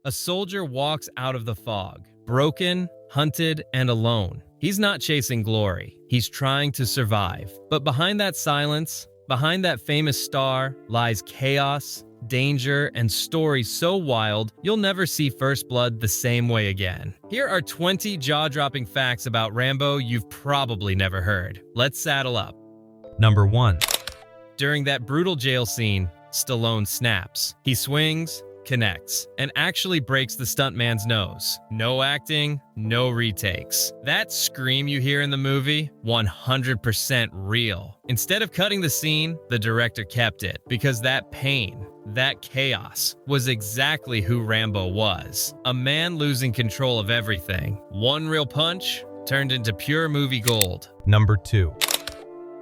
A soldier walks out of the fog, broken, hunted, and alone. He's not chasing glory. He's trying to survive. But behind that silence, behind that famous star, lies chaos, danger, and stories so wild, you'll never see First Blood the same way again. Here are 20 jaw-dropping facts about Rambo you've probably never heard. Let's saddle up. Number 1. During that brutal jail scene, Stallone snaps. He swings, connects, and actually breaks the stuntman's nose. No acting, no retakes. That scream you hear in the movie, 100% real. Instead of cutting the scene, the director kept it, because that pain, that chaos, was exactly who Rambo was. A man losing control of everything. One real punch turned into pure movie gold. Number 2.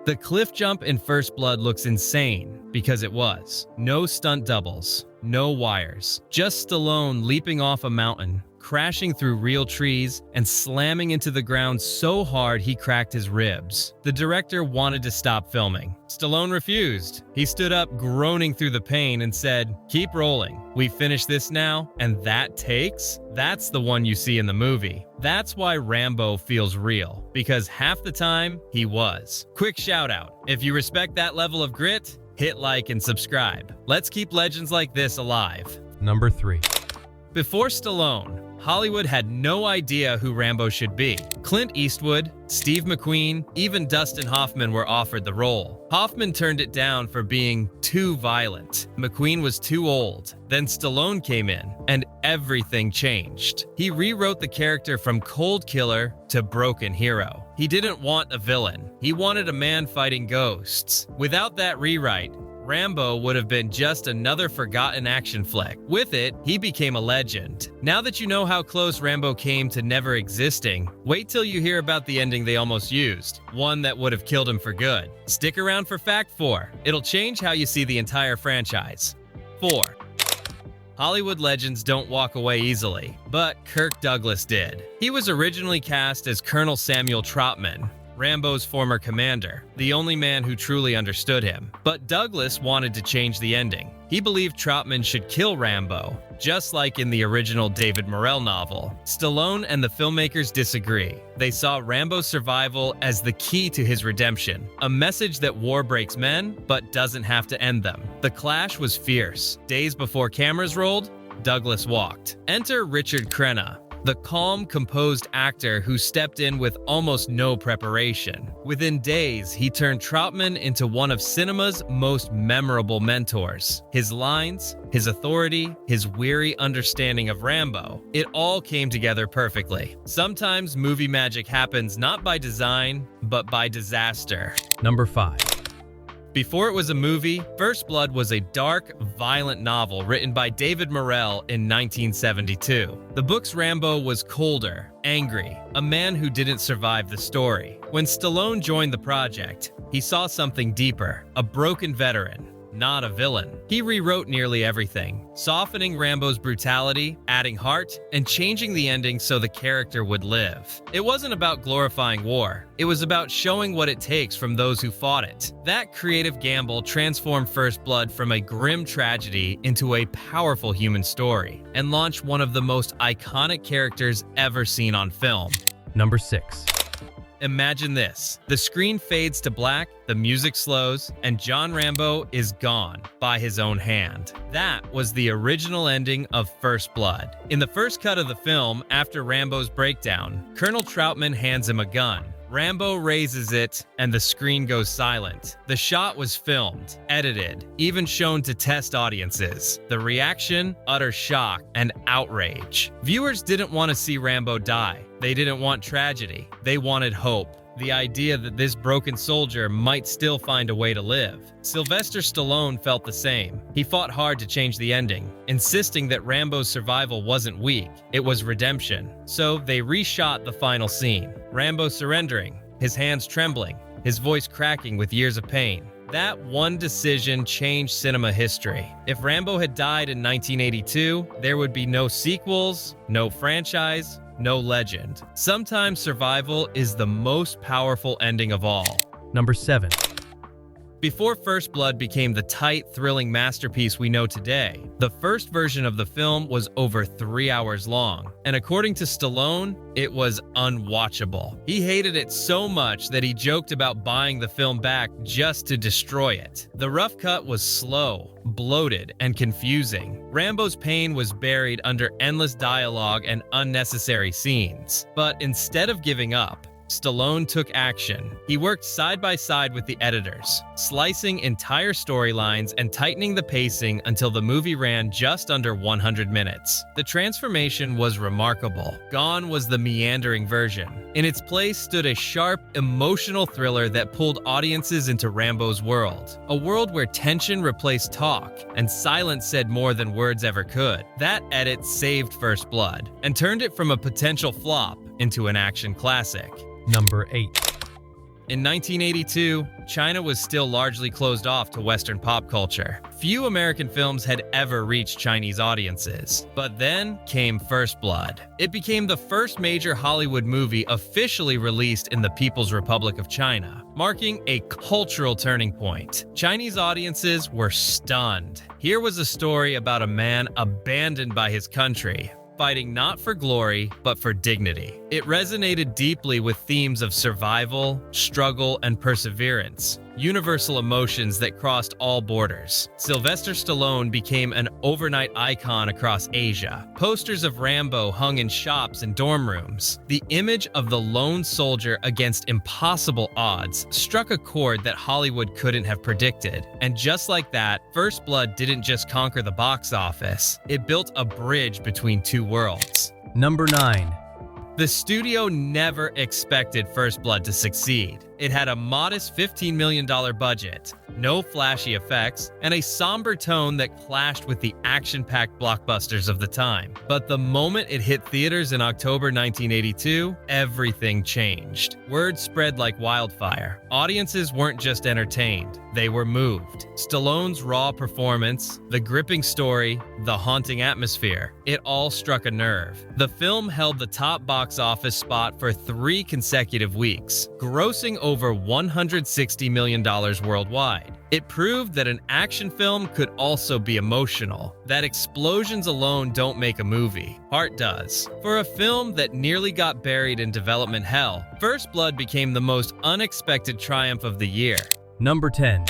The cliff jump in First Blood looks insane, because it was. No stunt doubles, no wires, just Stallone leaping off a mountain, crashing through real trees, and slamming into the ground so hard he cracked his ribs. The director wanted to stop filming. Stallone refused. He stood up, groaning through the pain, and said, "Keep rolling. We finish this now, and that takes? That's the one you see in the movie." That's why Rambo feels real, because half the time, he was. Quick shout out. If you respect that level of grit, hit like and subscribe. Let's keep legends like this alive. Number 3. Before Stallone, Hollywood had no idea who Rambo should be. Clint Eastwood, Steve McQueen, even Dustin Hoffman were offered the role. Hoffman turned it down for being too violent. McQueen was too old. Then Stallone came in, and everything changed. He rewrote the character from cold killer to broken hero. He didn't want a villain. He wanted a man fighting ghosts. Without that rewrite, Rambo would have been just another forgotten action flick. With it, he became a legend. Now that you know how close Rambo came to never existing, wait till you hear about the ending they almost used, one that would have killed him for good. Stick around for fact 4. It'll change how you see the entire franchise. 4. Hollywood legends don't walk away easily, but Kirk Douglas did. He was originally cast as Colonel Samuel Trotman, Rambo's former commander, the only man who truly understood him. But Douglas wanted to change the ending. He believed Trotman should kill Rambo, just like in the original David Morrell novel. Stallone and the filmmakers disagree. They saw Rambo's survival as the key to his redemption, a message that war breaks men, but doesn't have to end them. The clash was fierce. Days before cameras rolled, Douglas walked. Enter Richard Crenna, the calm, composed actor who stepped in with almost no preparation. Within days, he turned Trotman into one of cinema's most memorable mentors. His lines, his authority, his weary understanding of Rambo, it all came together perfectly. Sometimes movie magic happens not by design, but by disaster. Number 5. Before it was a movie, First Blood was a dark, violent novel written by David Morrell in 1972. The book's Rambo was colder, angry, a man who didn't survive the story. When Stallone joined the project, he saw something deeper, a broken veteran, not a villain. He rewrote nearly everything, softening Rambo's brutality, adding heart, and changing the ending so the character would live. It wasn't about glorifying war. It was about showing what it takes from those who fought it. That creative gamble transformed First Blood from a grim tragedy into a powerful human story, and launched one of the most iconic characters ever seen on film. Number 6. Imagine this. The screen fades to black, the music slows, and John Rambo is gone by his own hand. That was the original ending of First Blood. In the first cut of the film, after Rambo's breakdown, Colonel Troutman hands him a gun. Rambo raises it, and the screen goes silent. The shot was filmed, edited, even shown to test audiences. The reaction? Utter shock and outrage. Viewers didn't want to see Rambo die. They didn't want tragedy. They wanted hope. The idea that this broken soldier might still find a way to live. Sylvester Stallone felt the same. He fought hard to change the ending, insisting that Rambo's survival wasn't weak, it was redemption. So they reshot the final scene. Rambo surrendering, his hands trembling, his voice cracking with years of pain. That one decision changed cinema history. If Rambo had died in 1982, there would be no sequels, no franchise, no legend. Sometimes survival is the most powerful ending of all. Number 7. Before First Blood became the tight, thrilling masterpiece we know today, the first version of the film was over 3 hours long, and according to Stallone, it was unwatchable. He hated it so much that he joked about buying the film back just to destroy it. The rough cut was slow, bloated, and confusing. Rambo's pain was buried under endless dialogue and unnecessary scenes. But instead of giving up, Stallone took action. He worked side by side with the editors, slicing entire storylines and tightening the pacing until the movie ran just under 100 minutes. The transformation was remarkable. Gone was the meandering version. In its place stood a sharp, emotional thriller that pulled audiences into Rambo's world. A world where tension replaced talk and silence said more than words ever could. That edit saved First Blood and turned it from a potential flop into an action classic. Number 8. In 1982, China was still largely closed off to Western pop culture. Few American films had ever reached Chinese audiences. But then came First Blood. It became the first major Hollywood movie officially released in the People's Republic of China, marking a cultural turning point. Chinese audiences were stunned. Here was a story about a man abandoned by his country, fighting not for glory, but for dignity. It resonated deeply with themes of survival, struggle, and perseverance, universal emotions that crossed all borders. Sylvester Stallone became an overnight icon across Asia. Posters of Rambo hung in shops and dorm rooms. The image of the lone soldier against impossible odds struck a chord that Hollywood couldn't have predicted. And just like that, First Blood didn't just conquer the box office, it built a bridge between two worlds. Number 9. The studio never expected First Blood to succeed. It had a modest $15 million budget, no flashy effects, and a somber tone that clashed with the action-packed blockbusters of the time. But the moment it hit theaters in October 1982, everything changed. Word spread like wildfire. Audiences weren't just entertained, they were moved. Stallone's raw performance, the gripping story, the haunting atmosphere, it all struck a nerve. The film held the top box office spot for 3 consecutive weeks, grossing over $160 million worldwide. It proved that an action film could also be emotional, that explosions alone don't make a movie, heart does. For a film that nearly got buried in development hell, First Blood became the most unexpected triumph of the year. Number 10.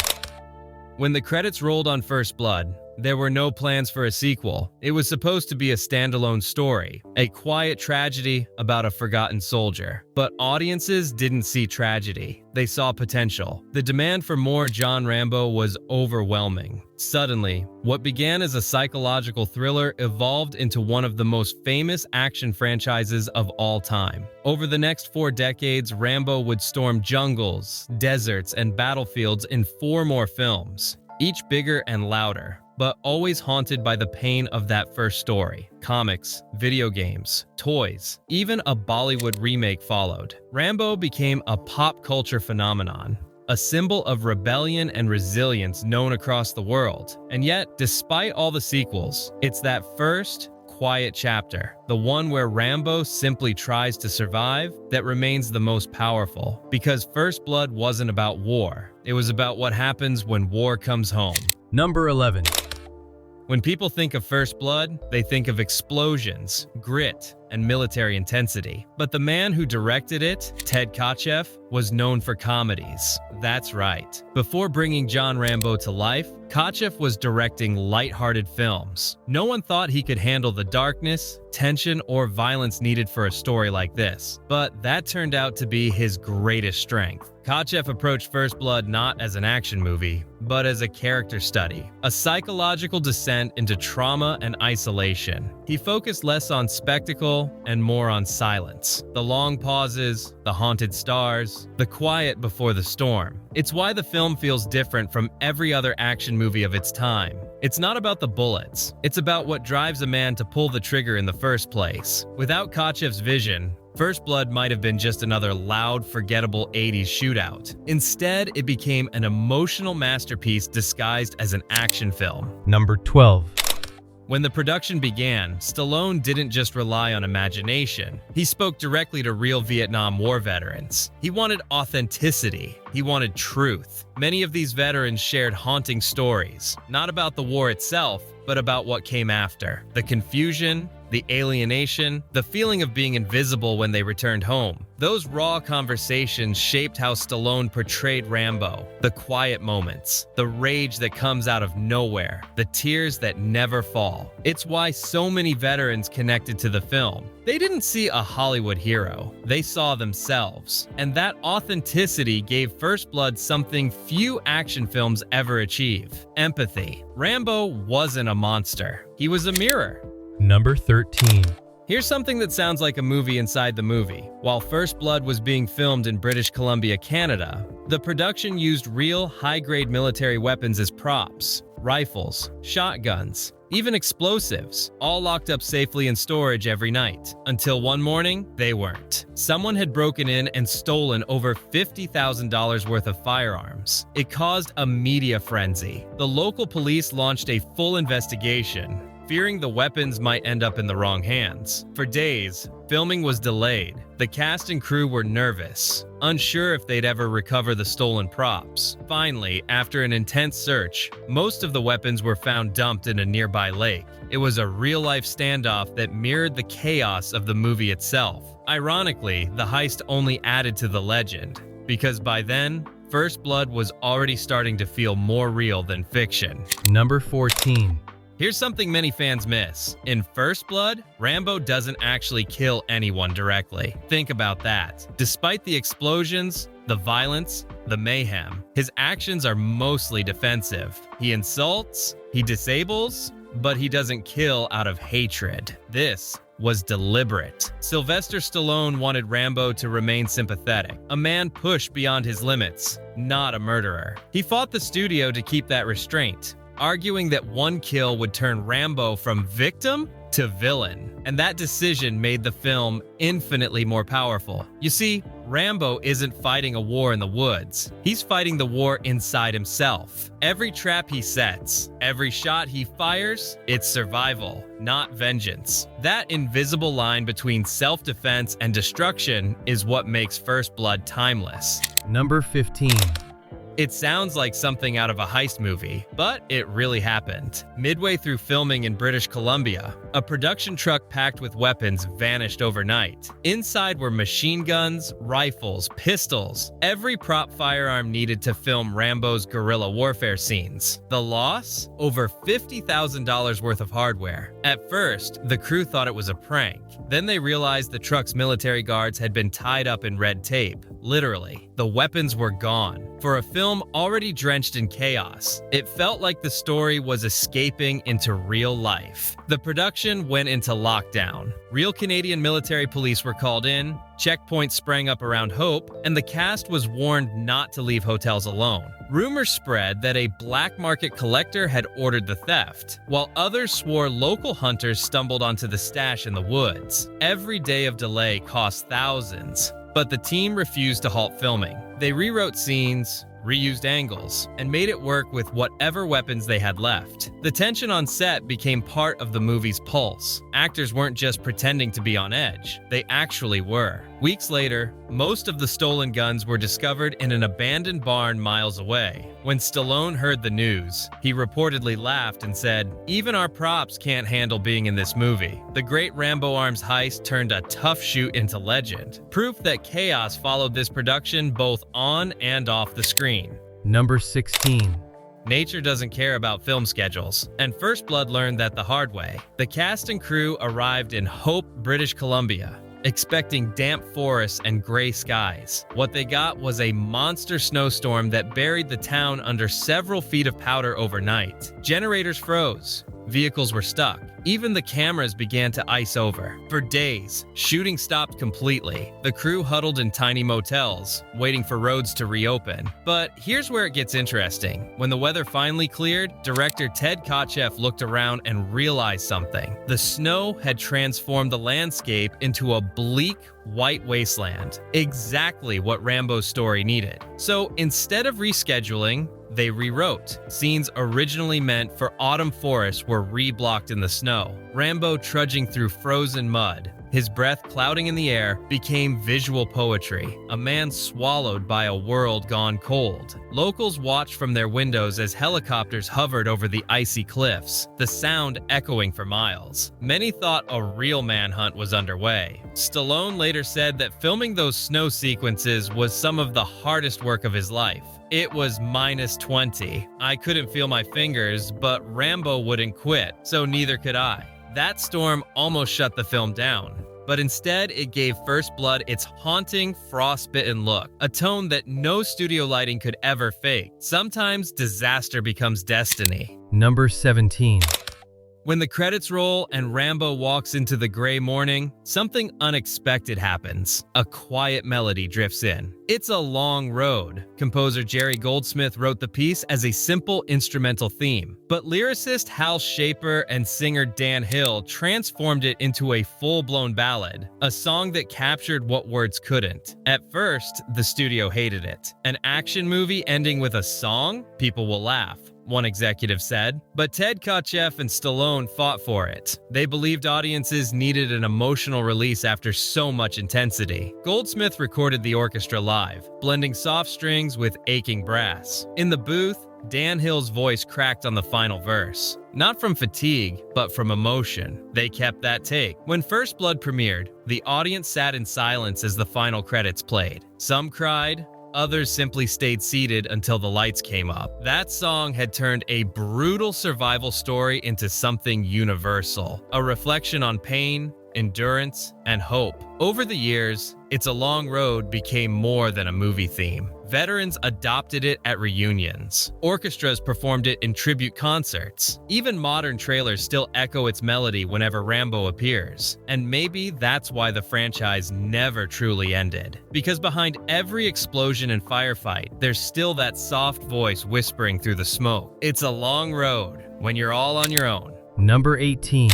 When the credits rolled on First Blood, there were no plans for a sequel. It was supposed to be a standalone story, a quiet tragedy about a forgotten soldier. But audiences didn't see tragedy. They saw potential. The demand for more John Rambo was overwhelming. Suddenly, what began as a psychological thriller evolved into one of the most famous action franchises of all time. Over the next 4 decades, Rambo would storm jungles, deserts, and battlefields in 4 more films, each bigger and louder, but always haunted by the pain of that first story. Comics, video games, toys, even a Bollywood remake followed. Rambo became a pop culture phenomenon, a symbol of rebellion and resilience known across the world. And yet, despite all the sequels, it's that first, quiet chapter, the one where Rambo simply tries to survive, that remains the most powerful. Because First Blood wasn't about war, it was about what happens when war comes home. Number 11. When people think of First Blood, they think of explosions, grit, and military intensity. But the man who directed it, Ted Kotcheff, was known for comedies. That's right. Before bringing John Rambo to life, Kotcheff was directing light-hearted films. No one thought he could handle the darkness, tension, or violence needed for a story like this. But that turned out to be his greatest strength. Kotcheff approached First Blood not as an action movie, but as a character study, a psychological descent into trauma and isolation. He focused less on spectacle and more on silence. The long pauses, the haunted stars, the quiet before the storm. It's why the film feels different from every other action movie of its time. It's not about the bullets. It's about what drives a man to pull the trigger in the first place. Without Kotcheff's vision, First Blood might have been just another loud, forgettable 80s shootout. Instead, it became an emotional masterpiece disguised as an action film. Number 12. When the production began, Stallone didn't just rely on imagination. He spoke directly to real Vietnam War veterans. He wanted authenticity. He wanted truth. Many of these veterans shared haunting stories, not about the war itself, but about what came after. The confusion, the alienation, the feeling of being invisible when they returned home. Those raw conversations shaped how Stallone portrayed Rambo. The quiet moments, the rage that comes out of nowhere, the tears that never fall. It's why so many veterans connected to the film. They didn't see a Hollywood hero, they saw themselves. And that authenticity gave First Blood something few action films ever achieve: empathy. Rambo wasn't a monster, he was a mirror. Number 13. Here's something that sounds like a movie inside the movie. While First Blood was being filmed in British Columbia, Canada, the production used real, high-grade military weapons as props. Rifles, shotguns, even explosives, all locked up safely in storage every night. Until one morning, they weren't. Someone had broken in and stolen over $50,000 worth of firearms. It caused a media frenzy. The local police launched a full investigation, fearing the weapons might end up in the wrong hands. For days, filming was delayed. The cast and crew were nervous, unsure if they'd ever recover the stolen props. Finally, after an intense search, most of the weapons were found dumped in a nearby lake. It was a real-life standoff that mirrored the chaos of the movie itself. Ironically, the heist only added to the legend, because by then, First Blood was already starting to feel more real than fiction. Number 14. Here's something many fans miss. In First Blood, Rambo doesn't actually kill anyone directly. Think about that. Despite the explosions, the violence, the mayhem, his actions are mostly defensive. He insults, he disables, but he doesn't kill out of hatred. This was deliberate. Sylvester Stallone wanted Rambo to remain sympathetic, a man pushed beyond his limits, not a murderer. He fought the studio to keep that restraint, arguing that one kill would turn Rambo from victim to villain. And that decision made the film infinitely more powerful. You see, Rambo isn't fighting a war in the woods. He's fighting the war inside himself. Every trap he sets, every shot he fires, it's survival, not vengeance. That invisible line between self-defense and destruction is what makes First Blood timeless. Number 15. It sounds like something out of a heist movie, but it really happened. Midway through filming in British Columbia, a production truck packed with weapons vanished overnight. Inside were machine guns, rifles, pistols, every prop firearm needed to film Rambo's guerrilla warfare scenes. The loss? Over $50,000 worth of hardware. At first, the crew thought it was a prank. Then they realized the truck's military guards had been tied up in red tape. Literally, the weapons were gone. For a film already drenched in chaos, it felt like the story was escaping into real life. The production went into lockdown. Real Canadian military police were called in, checkpoints sprang up around Hope, and the cast was warned not to leave hotels alone. Rumors spread that a black market collector had ordered the theft, while others swore local hunters stumbled onto the stash in the woods. Every day of delay cost thousands, but the team refused to halt filming. They rewrote scenes, reused angles, and made it work with whatever weapons they had left. The tension on set became part of the movie's pulse. Actors weren't just pretending to be on edge, they actually were. Weeks later, most of the stolen guns were discovered in an abandoned barn miles away. When Stallone heard the news, he reportedly laughed and said, "Even our props can't handle being in this movie." The great Rambo Arms heist turned a tough shoot into legend. Proof that chaos followed this production both on and off the screen. Number 16. Nature doesn't care about film schedules, and First Blood learned that the hard way. The cast and crew arrived in Hope, British Columbia, expecting damp forests and gray skies. What they got was a monster snowstorm that buried the town under several feet of powder overnight. Generators froze. Vehicles were stuck. Even the cameras began to ice over. For days, shooting stopped completely. The crew huddled in tiny motels, waiting for roads to reopen. But here's where it gets interesting. When the weather finally cleared, director Ted Kotcheff looked around and realized something. The snow had transformed the landscape into a bleak, white wasteland. Exactly what Rambo's story needed. So instead of rescheduling, they rewrote. Scenes originally meant for autumn forests were reblocked in the snow. Rambo trudging through frozen mud, his breath clouding in the air, became visual poetry, a man swallowed by a world gone cold. Locals watched from their windows as helicopters hovered over the icy cliffs, the sound echoing for miles. Many thought a real manhunt was underway. Stallone later said that filming those snow sequences was some of the hardest work of his life. It was -20. I couldn't feel my fingers, but Rambo wouldn't quit, so neither could I. That storm almost shut the film down, but instead it gave First Blood its haunting, frostbitten look, a tone that no studio lighting could ever fake. Sometimes disaster becomes destiny. Number 17. When the credits roll and Rambo walks into the gray morning, something unexpected happens. A quiet melody drifts in. It's a long road. Composer Jerry Goldsmith wrote the piece as a simple instrumental theme, but lyricist Hal Shaper and singer Dan Hill transformed it into a full-blown ballad, a song that captured what words couldn't. At first, the studio hated it. An action movie ending with a song? People will laugh, one executive said. But Ted Kotcheff and Stallone fought for it. They believed audiences needed an emotional release after so much intensity. Goldsmith recorded the orchestra live, blending soft strings with aching brass. In the booth, Dan Hill's voice cracked on the final verse. Not from fatigue, but from emotion. They kept that take. When First Blood premiered, the audience sat in silence as the final credits played. Some cried, others simply stayed seated until the lights came up. That song had turned a brutal survival story into something universal, a reflection on pain, endurance, and hope. Over the years, It's a Long Road became more than a movie theme. Veterans adopted it at reunions. Orchestras performed it in tribute concerts. Even modern trailers still echo its melody whenever Rambo appears. And maybe that's why the franchise never truly ended. Because behind every explosion and firefight, there's still that soft voice whispering through the smoke. It's a long road when you're all on your own. Number 18.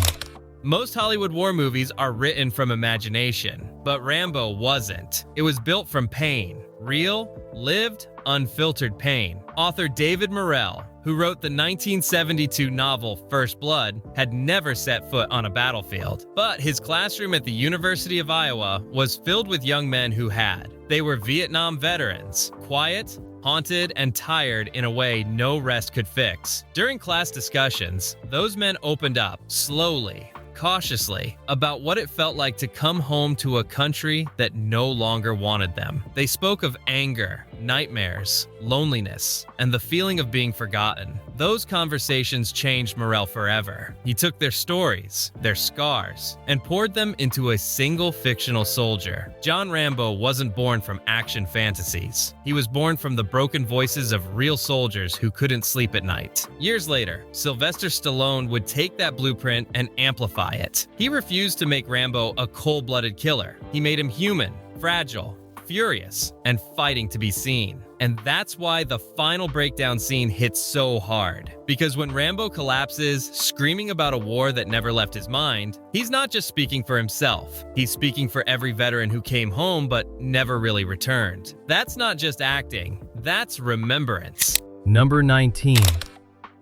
Most Hollywood war movies are written from imagination, but Rambo wasn't. It was built from pain. Real, lived, unfiltered pain. Author David Morrell, who wrote the 1972 novel First Blood, had never set foot on a battlefield. But his classroom at the University of Iowa was filled with young men who had. They were Vietnam veterans, quiet, haunted, and tired in a way no rest could fix. During class discussions, those men opened up, slowly, cautiously, about what it felt like to come home to a country that no longer wanted them. They spoke of anger, nightmares, loneliness, and the feeling of being forgotten. Those conversations changed Morrell forever. He took their stories, their scars, and poured them into a single fictional soldier. John Rambo wasn't born from action fantasies. He was born from the broken voices of real soldiers who couldn't sleep at night. Years later, Sylvester Stallone would take that blueprint and amplify it. He refused to make Rambo a cold-blooded killer. He made him human, fragile, furious, and fighting to be seen. And that's why the final breakdown scene hits so hard. Because when Rambo collapses, screaming about a war that never left his mind, he's not just speaking for himself. He's speaking for every veteran who came home but never really returned. That's not just acting, that's remembrance. Number 19.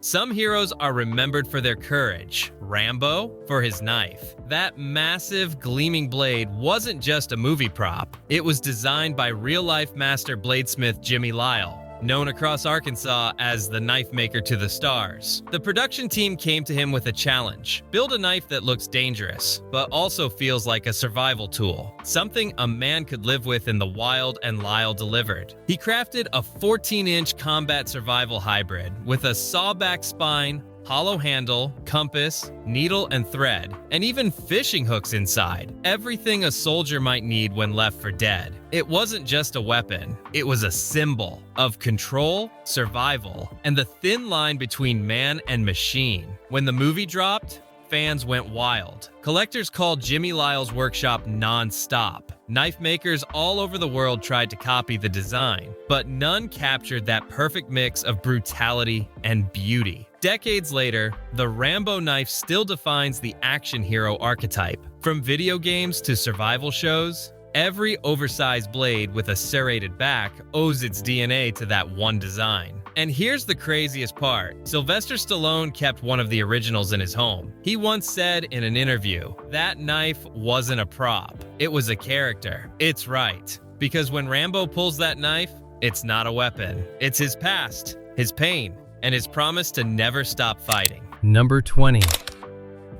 Some heroes are remembered for their courage. Rambo for his knife. That massive, gleaming blade wasn't just a movie prop. It was designed by real-life master bladesmith Jimmy Lyle, known across Arkansas as the knife maker to the stars. The production team came to him with a challenge. Build a knife that looks dangerous, but also feels like a survival tool. Something a man could live with in the wild, and Lyle delivered. He crafted a 14-inch combat survival hybrid with a sawback spine, hollow handle, compass, needle and thread, and even fishing hooks inside. Everything a soldier might need when left for dead. It wasn't just a weapon, it was a symbol of control, survival, and the thin line between man and machine. When the movie dropped, fans went wild. Collectors called Jimmy Lyle's workshop non-stop. Knife makers all over the world tried to copy the design, but none captured that perfect mix of brutality and beauty. Decades later, the Rambo knife still defines the action hero archetype. From video games to survival shows, every oversized blade with a serrated back owes its DNA to that one design. And here's the craziest part. Sylvester Stallone kept one of the originals in his home. He once said in an interview, "That knife wasn't a prop. It was a character." It's right. Because when Rambo pulls that knife, it's not a weapon. It's his past, his pain, and his promise to never stop fighting. Number 20.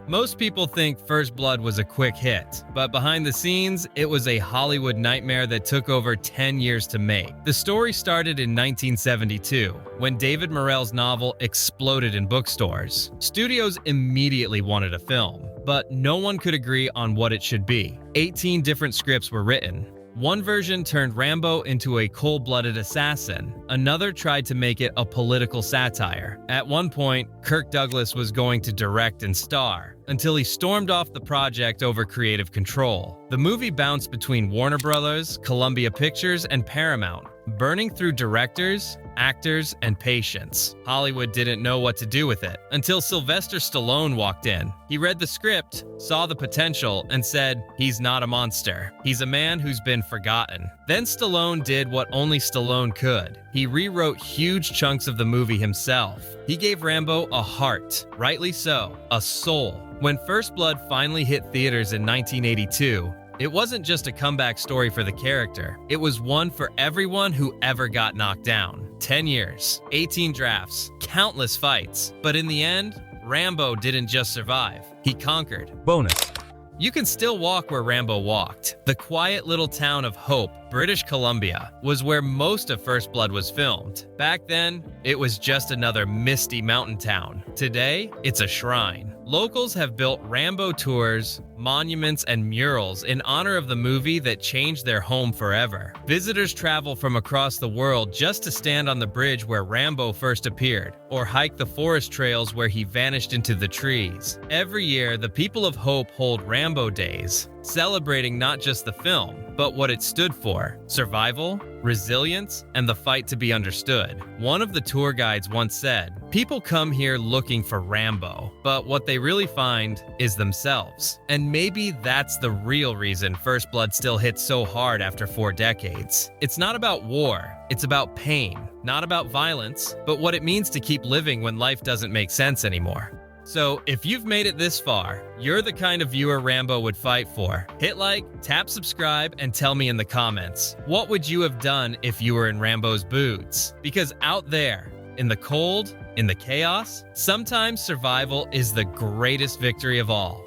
Most people think First Blood was a quick hit, but behind the scenes, it was a Hollywood nightmare that took over 10 years to make. The story started in 1972, when David Morrell's novel exploded in bookstores. Studios immediately wanted a film, but no one could agree on what it should be. 18 different scripts were written. One version turned Rambo into a cold-blooded assassin. Another tried to make it a political satire. At one point, Kirk Douglas was going to direct and star, until he stormed off the project over creative control. The movie bounced between Warner Brothers, Columbia Pictures, and Paramount, burning through directors, actors, and patience. Hollywood didn't know what to do with it until Sylvester Stallone walked in. He read the script, saw the potential, and said, "He's not a monster. He's a man who's been forgotten." Then Stallone did what only Stallone could. He rewrote huge chunks of the movie himself. He gave Rambo a heart, rightly so, a soul. When First Blood finally hit theaters in 1982, it wasn't just a comeback story for the character. It was one for everyone who ever got knocked down. 10 years, 18 drafts, countless fights. But in the end, Rambo didn't just survive. He conquered. Bonus. You can still walk where Rambo walked. The quiet little town of Hope, British Columbia, was where most of First Blood was filmed. Back then, it was just another misty mountain town. Today, it's a shrine. Locals have built Rambo tours, monuments, and murals in honor of the movie that changed their home forever. Visitors travel from across the world just to stand on the bridge where Rambo first appeared, or hike the forest trails where he vanished into the trees. Every year, the people of Hope hold Rambo Days, celebrating not just the film, but what it stood for: survival, resilience, and the fight to be understood. One of the tour guides once said, "People come here looking for Rambo, but what they really find is themselves." And maybe that's the real reason First Blood still hits so hard after 4 decades. It's not about war, it's about pain, not about violence, but what it means to keep living when life doesn't make sense anymore. So, if you've made it this far, you're the kind of viewer Rambo would fight for. Hit like, tap subscribe, and tell me in the comments, what would you have done if you were in Rambo's boots? Because out there, in the cold, in the chaos, sometimes survival is the greatest victory of all.